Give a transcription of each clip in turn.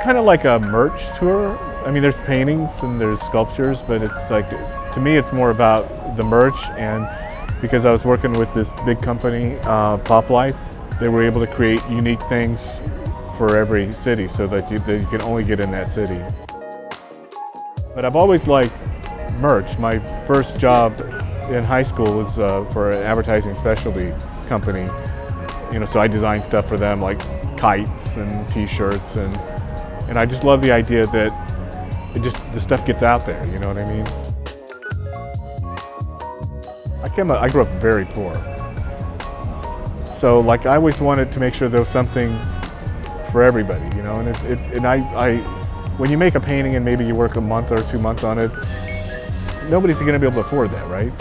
kind of like a merch tour. I mean, there's paintings and there's sculptures, but it's like, to me, it's more about the merch. And because I was working with this big company, Pop Life, they were able to create unique things for every city so that you can only get in that city. But I've always liked merch. My first job in high school was for an advertising specialty company. So I designed stuff for them, like kites and T-shirts, and I just love the idea that the stuff gets out there. You know what I mean? I grew up very poor, so like I always wanted to make sure there was something for everybody. And when you make a painting and maybe you work a month or 2 months on it, nobody's going to be able to afford that, right?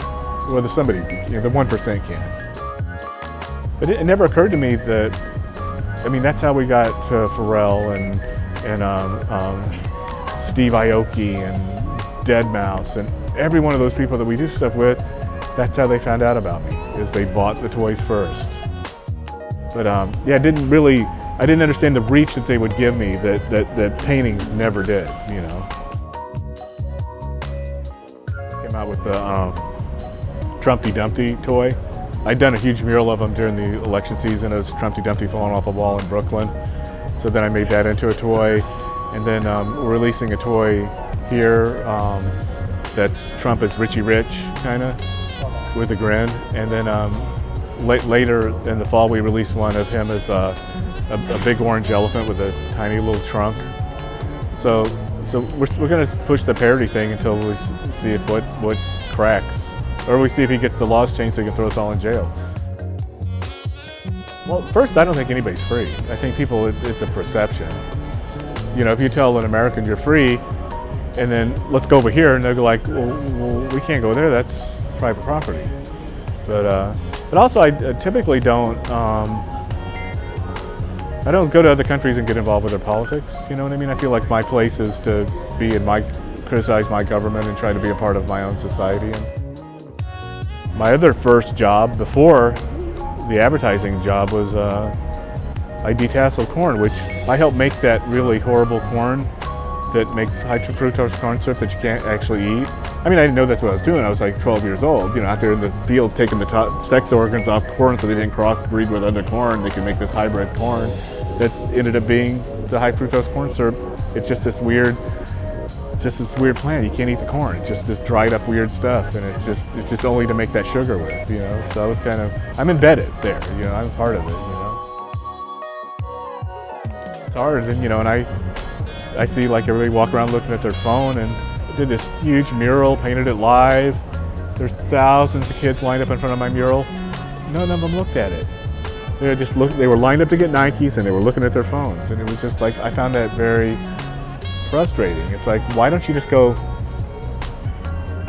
Well, there's somebody, the 1% can. But it never occurred to me that, that's how we got to Pharrell and Steve Aoki and Deadmau5 and every one of those people that we do stuff with. That's how they found out about me, is they bought the toys first. But I didn't understand the reach that they would give me that paintings never did. Came out with the Trumpty Dumpty toy. I'd done a huge mural of them during the election season. It was Trumpty Dumpty falling off a wall in Brooklyn. So then I made that into a toy. And then we're releasing a toy here that's Trump as Richie Rich, kind of, with a grin. And then later in the fall, we released one of him as a big orange elephant with a tiny little trunk. So we're going to push the parody thing until we see if what cracks, or we see if he gets the laws changed so he can throw us all in jail. Well, first, I don't think anybody's free. I think it's a perception. If you tell an American you're free, and then let's go over here, and they'll go like, well, we can't go there. That's private property. But also, I typically don't. I don't go to other countries and get involved with their politics. You know what I mean? I feel like my place is to be criticize my government and try to be a part of my own society. And my other first job before the advertising job was I detasseled corn, which I helped make that really horrible corn that makes high fructose corn syrup that you can't actually eat. I didn't know that's what I was doing. I was like 12 years old, out there in the field taking the sex organs off corn so they didn't crossbreed with other corn. They could make this hybrid corn that ended up being the high fructose corn syrup. It's just this weird plant. You can't eat the corn. It's just this dried up weird stuff, and it's just only to make that sugar with, So I was I'm embedded there, I'm part of it, It's hard, and I see like everybody walk around looking at their phone, and I did this huge mural, painted it live. There's thousands of kids lined up in front of my mural. None of them looked at it. They were lined up to get Nikes, and they were looking at their phones, and it was just like, I found that very frustrating. It's like, why don't you just go?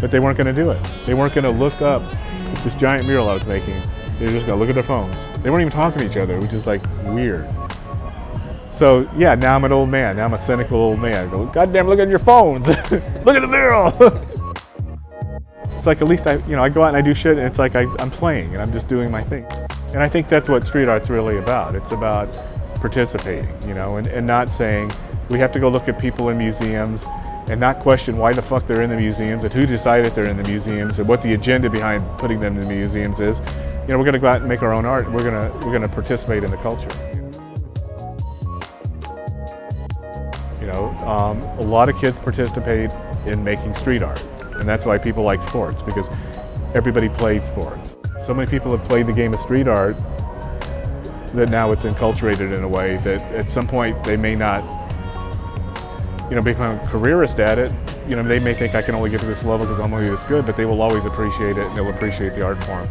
But they weren't going to do it. They weren't going to look up this giant mural I was making. They were just going to look at their phones. They weren't even talking to each other. It was just like weird. So yeah, now I'm an old man. Now I'm a cynical old man. I go, goddamn, look at your phones. Look at the mural. It's like, at least I go out and I do shit, and it's like I'm playing and I'm just doing my thing. And I think that's what street art's really about. It's about participating, and not saying we have to go look at people in museums and not question why the fuck they're in the museums and who decided they're in the museums and what the agenda behind putting them in the museums is. We're going to go out and make our own art. We're going to participate in the culture. A lot of kids participate in making street art, and that's why people like sports, because everybody plays sports. So many people have played the game of street art that now it's enculturated in a way that at some point they may not, become a careerist at it. They may think I can only get to this level because I'm only this good, but they will always appreciate it, and they'll appreciate the art form.